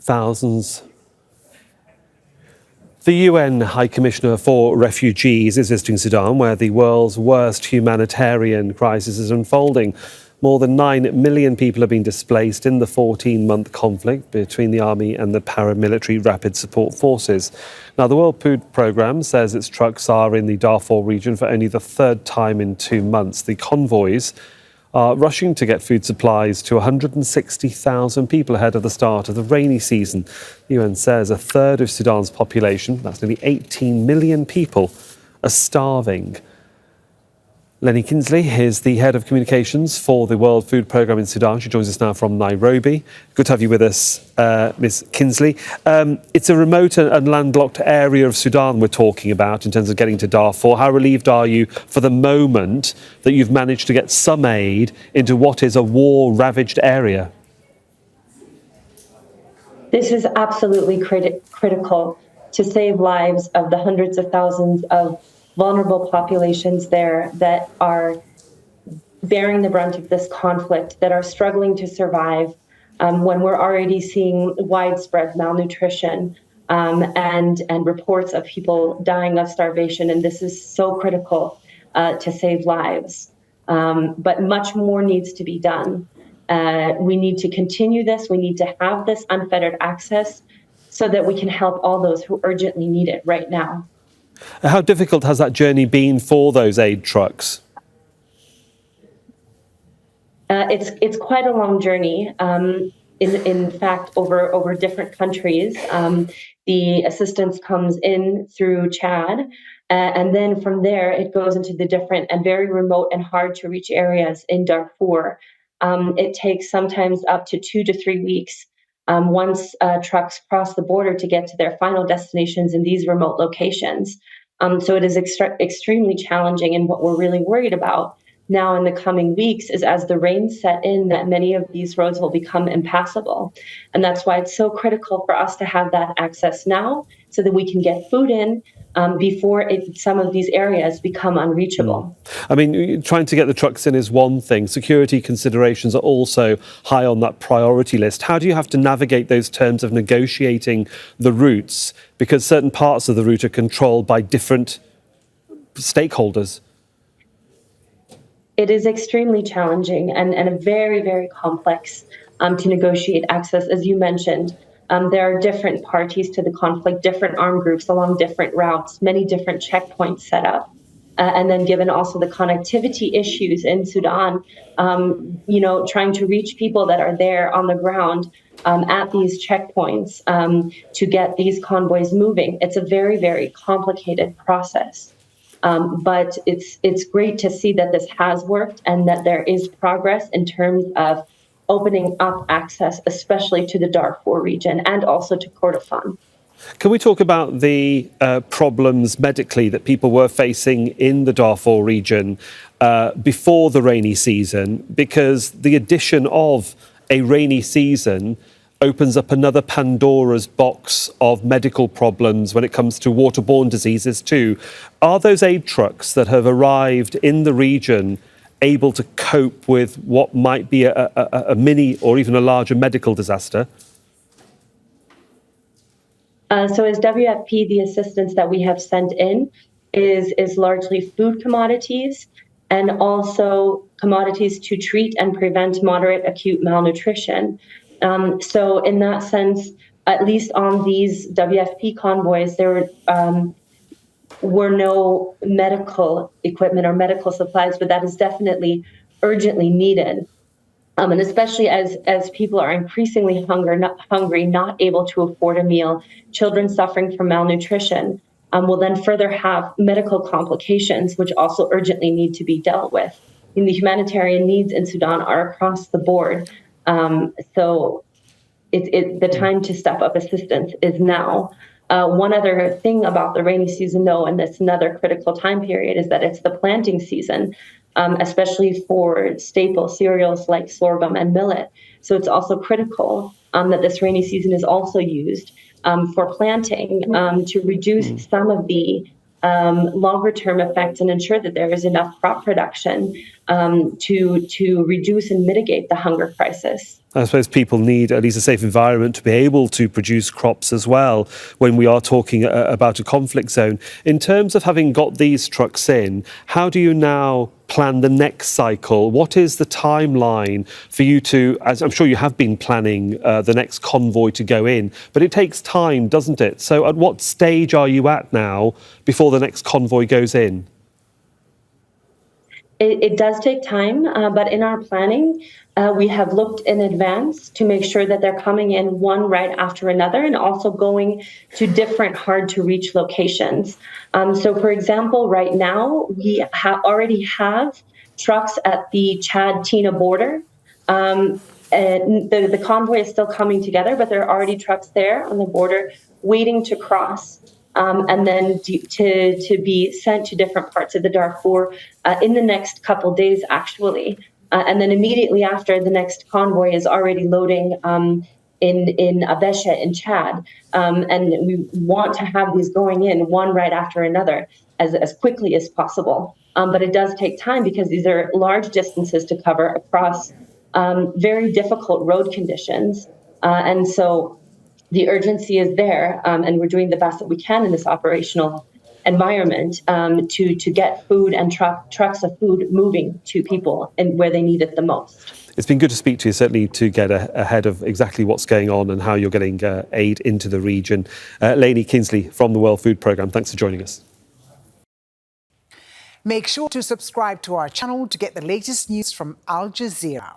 Thousands. The UN High Commissioner for Refugees is visiting Sudan, where the world's worst humanitarian crisis is unfolding. More than 9 million people have been displaced in the 14-month conflict between the army and the paramilitary rapid support forces. Now, the World Food Programme says its trucks are in the Darfur region for only the third time in 2 months. The convoys are rushing to get food supplies to 160,000 people ahead of the start of the rainy season. The UN says a third of Sudan's population, that's nearly 18 million people, are starving. Leni Kinzli is the head of communications for the World Food Programme in Sudan. She joins us now from Nairobi. Good to have you with us, Ms. Kinzli. It's a remote and landlocked area of Sudan we're talking about in terms of getting to Darfur. How relieved are you for the moment that you've managed to get some aid into what is a war-ravaged area? This is absolutely critical to save lives of the hundreds of thousands of vulnerable populations there that are bearing the brunt of this conflict, that are struggling to survive when we're already seeing widespread malnutrition and reports of people dying of starvation. And this is so critical to save lives. But much more needs to be done. We need to continue this. We need to have this unfettered access so that we can help all those who urgently need it right now. How difficult has that journey been for those aid trucks? It's quite a long journey. In fact, over different countries, the assistance comes in through Chad, and then from there it goes into the different and very remote and hard to reach areas in Darfur. It takes sometimes up to 2 to 3 weeks once trucks cross the border to get to their final destinations in these remote locations. So it is extremely challenging. And what we're really worried about now in the coming weeks is as the rains set in, that many of these roads will become impassable. And that's why it's so critical for us to have that access now so that we can get food in before some of these areas become unreachable. I mean, trying to get the trucks in is one thing. Security considerations are also high on that priority list. How do you have to navigate those terms of negotiating the routes? Because certain parts of the route are controlled by different stakeholders. It is extremely challenging and very, very complex to negotiate access, as you mentioned. There are different parties to the conflict, different armed groups along different routes, many different checkpoints set up. And then given also the connectivity issues in Sudan, trying to reach people that are there on the ground at these checkpoints to get these convoys moving. It's a very, very complicated process. But it's great to see that this has worked and that there is progress in terms of opening up access, especially to the Darfur region and also to Khartoum. Can we talk about the problems medically that people were facing in the Darfur region before the rainy season? Because the addition of a rainy season opens up another Pandora's box of medical problems when it comes to waterborne diseases too. Are those aid trucks that have arrived in the region able to cope with what might be a mini or even a larger medical disaster? So as WFP, the assistance that we have sent in is largely food commodities and also commodities to treat and prevent moderate acute malnutrition. So in that sense, at least on these WFP convoys, there were no medical equipment or medical supplies, but that is definitely urgently needed. And especially as people are increasingly hungry, not able to afford a meal, children suffering from malnutrition will then further have medical complications, which also urgently need to be dealt with. And the humanitarian needs in Sudan are across the board. So the time to step up assistance is now. One other thing about the rainy season, though, and that's another critical time period, is that it's the planting season, especially for staple cereals like sorghum and millet. So it's also critical that this rainy season is also used for planting to reduce some of the longer-term effects and ensure that there is enough crop production to reduce and mitigate the hunger crisis. I suppose people need at least a safe environment to be able to produce crops as well when we are talking about a conflict zone. In terms of having got these trucks in, how do you now plan the next cycle? What is the timeline for you to, as I'm sure you have been planning the next convoy to go in, but it takes time, doesn't it? So at what stage are you at now before the next convoy goes in? It does take time, but in our planning, we have looked in advance to make sure that they're coming in one right after another and also going to different hard-to-reach locations. So, for example, right now, we already have trucks at the Chad-Tina border. And the convoy is still coming together, but there are already trucks there on the border waiting to cross. And then to be sent to different parts of the Darfur in the next couple days, actually. And then immediately after, the next convoy is already loading in Abesha in Chad. And we want to have these going in one right after another as quickly as possible. But it does take time because these are large distances to cover across very difficult road conditions. And so the urgency is there, and we're doing the best that we can in this operational environment to get food and trucks of food moving to people and where they need it the most. It's been good to speak to you, certainly to get ahead of exactly what's going on and how you're getting aid into the region. Leni Kinzli from the World Food Programme, thanks for joining us. Make sure to subscribe to our channel to get the latest news from Al Jazeera.